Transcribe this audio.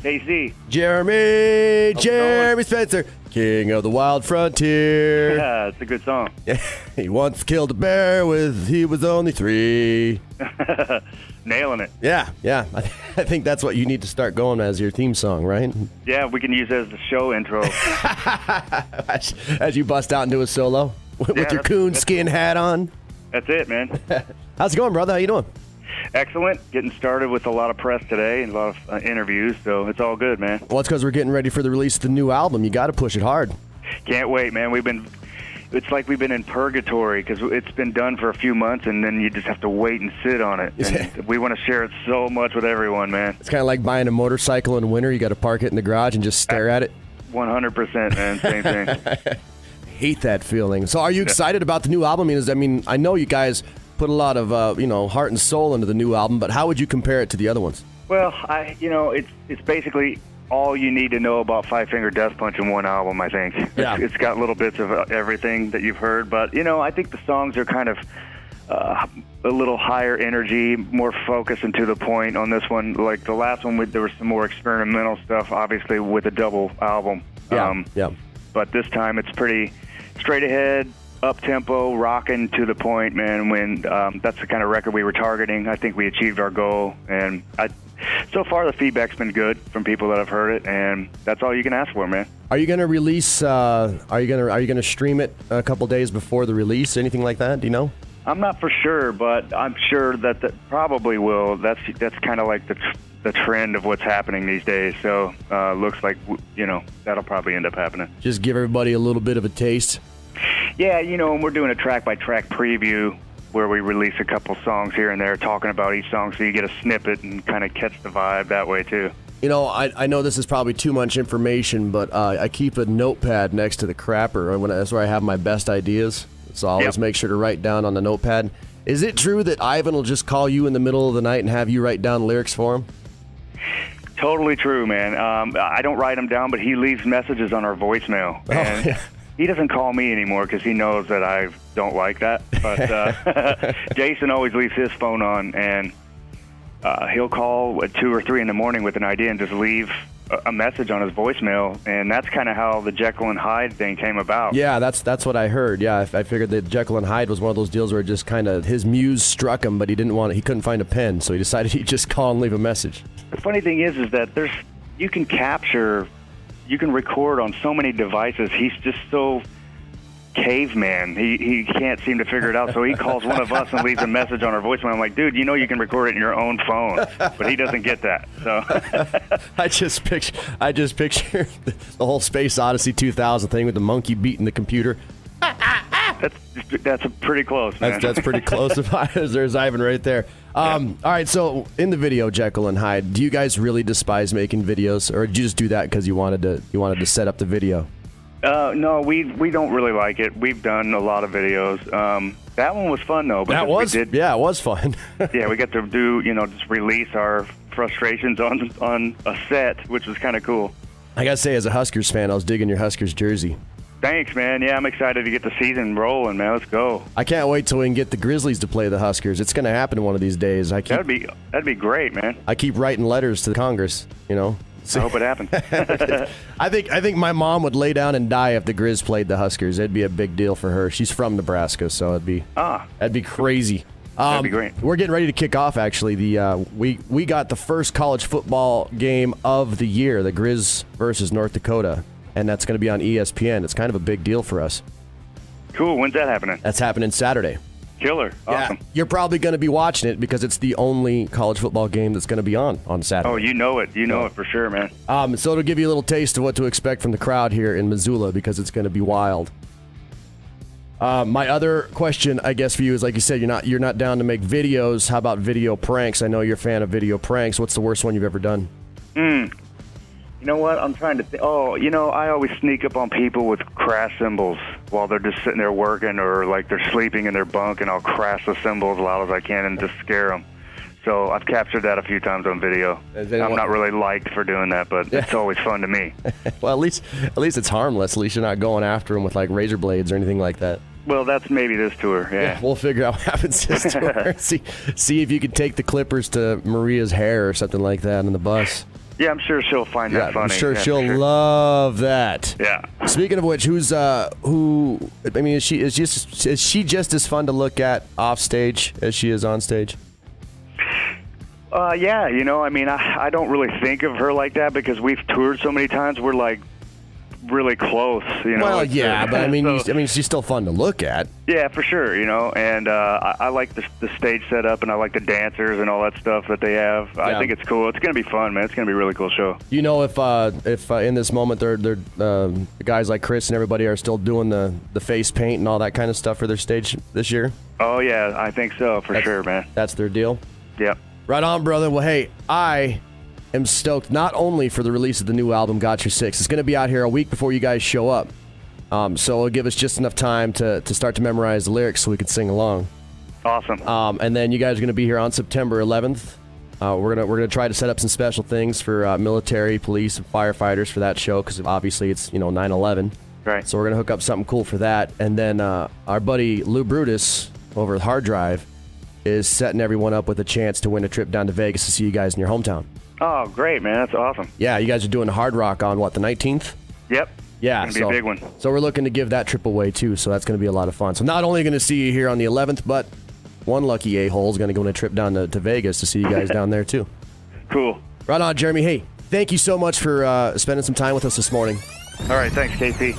KC. Jeremy Spencer, king of the wild frontier. Yeah, it's a good song. He once killed a bear he was only 3. Nailing it. Yeah. I think that's what you need to start going as your theme song, right? Yeah, we can use it as the show intro. As you bust out into a solo with your coon skin hat on. That's it, man. How's it going, brother? How you doing? Excellent. Getting started with a lot of press today and a lot of interviews, so it's all good, man. Well, it's because we're getting ready for the release of the new album. You got to push it hard. Can't wait, man. It's like we've been in purgatory because it's been done for a few months, and then you just have to wait and sit on it. And we want to share it so much with everyone, man. It's kind of like buying a motorcycle in winter. You got to park it in the garage and just stare at it. 100%, man. Same thing. Hate that feeling. So are you excited about the new album? I know you guys put a lot of heart and soul into the new album, but how would you compare it to the other ones? Well, it's basically all you need to know about Five Finger Death Punch in one album, I think. Yeah. It's got little bits of everything that you've heard, but I think the songs are kind of a little higher energy, more focused and to the point on this one. Like the last one, there was some more experimental stuff, obviously, with a double album. Yeah. But this time it's pretty straight ahead, up-tempo, rocking to the point, man. When that's the kind of record we were targeting. I think we achieved our goal, and so far the feedback's been good from people that have heard it, and that's all you can ask for, man. Are you going to release? Are you going to stream it a couple days before the release? Anything like that? Do you know? I'm not for sure, but I'm sure that probably will. That's kind of like the trend of what's happening these days. So looks like that'll probably end up happening. Just give everybody a little bit of a taste. Yeah, and we're doing a track-by-track preview where we release a couple songs here and there talking about each song, so you get a snippet and kind of catch the vibe that way, too. I know this is probably too much information, but I keep a notepad next to the crapper. That's where I have my best ideas, so I always make sure to write down on the notepad. Is it true that Ivan will just call you in the middle of the night and have you write down lyrics for him? Totally true, man. I don't write them down, but he leaves messages on our voicemail. And yeah. He doesn't call me anymore because he knows that I don't like that. But Jason always leaves his phone on, and he'll call at 2 or 3 in the morning with an idea and just leave a message on his voicemail. And that's kind of how the Jekyll and Hyde thing came about. Yeah, that's what I heard. Yeah, I figured that Jekyll and Hyde was one of those deals where just kind of his muse struck him, but he couldn't find a pen, so he decided he'd just call and leave a message. The funny thing is that you can record on so many devices. He's just so caveman. He can't seem to figure it out, so he calls one of us and leaves a message on our voicemail. I'm like, dude, you can record it in your own phone, but he doesn't get that. So I just picture the whole Space Odyssey 2000 thing with the monkey beating the computer. That's pretty close, man. That's pretty close. There's Ivan right there. All right, so in the video, Jekyll and Hyde, do you guys really despise making videos, or did you just do that because you wanted to set up the video? No, we don't really like it. We've done a lot of videos. That one was fun though. It was fun. Yeah, we got to do just release our frustrations on a set, which was kind of cool. I gotta say, as a Huskers fan, I was digging your Huskers jersey. Thanks, man. Yeah, I'm excited to get the season rolling, man. Let's go. I can't wait till we can get the Grizzlies to play the Huskers. It's going to happen one of these days. That'd be great, man. I keep writing letters to Congress, I hope it happens. I think my mom would lay down and die if the Grizz played the Huskers. It'd be a big deal for her. She's from Nebraska, so that'd be crazy. That'd be great. We're getting ready to kick off, actually. We got the first college football game of the year, the Grizz versus North Dakota. And that's going to be on ESPN. It's kind of a big deal for us. Cool. When's that happening? That's happening Saturday. Killer. Awesome. Yeah, you're probably going to be watching it because it's the only college football game that's going to be on Saturday. Oh, you know it. You know it for sure, man. So it'll give you a little taste of what to expect from the crowd here in Missoula because it's going to be wild. My other question, I guess, for you is, like you said, you're not down to make videos. How about video pranks? I know you're a fan of video pranks. What's the worst one you've ever done? You know what? I'm trying to think. Oh, I always sneak up on people with crash cymbals while they're just sitting there working or like they're sleeping in their bunk, and I'll crash the cymbals as loud as I can and just scare them. So I've captured that a few times on video. I'm not really liked for doing that, but it's always fun to me. Well, at least it's harmless. At least you're not going after them with like razor blades or anything like that. Well, that's maybe this tour, yeah. We'll figure out what happens this tour. See if you can take the clippers to Maria's hair or something like that on the bus. Yeah, I'm sure she'll find that funny. I'm sure she'll love that. Yeah. Speaking of which, who? I mean, is she just as fun to look at off stage as she is on stage? Yeah, you know, I mean, I don't really think of her like that because we've toured so many times. We're like really close, you know. Well, yeah, but I mean, she's still fun to look at. Yeah, for sure, you know. And I like the stage setup, and I like the dancers and all that stuff that they have. Yeah. I think it's cool. It's gonna be fun, man. It's gonna be a really cool show. You know, if in this moment they're guys like Chris and everybody are still doing the face paint and all that kind of stuff for their stage this year. Oh yeah, I think so for sure, man. That's their deal. Yep. Right on, brother. Well, hey, I am stoked not only for the release of the new album, Got Your Six. It's going to be out here a week before you guys show up. So it'll give us just enough time to start to memorize the lyrics so we can sing along. Awesome. And then you guys are going to be here on September 11th. We're gonna try to set up some special things for military, police, and firefighters for that show because obviously it's 9/11. Right. So we're gonna hook up something cool for that. And then our buddy Lou Brutus over at Hard Drive is setting everyone up with a chance to win a trip down to Vegas to see you guys in your hometown. Oh, great, man. That's awesome. Yeah, you guys are doing Hard Rock on, what, the 19th? Yep. Yeah. It's going to be a big one. So we're looking to give that trip away, too, so that's going to be a lot of fun. So not only going to see you here on the 11th, but one lucky a-hole is going to go on a trip down to Vegas to see you guys down there, too. Cool. Right on, Jeremy. Hey, thank you so much for spending some time with us this morning. All right, thanks, KC.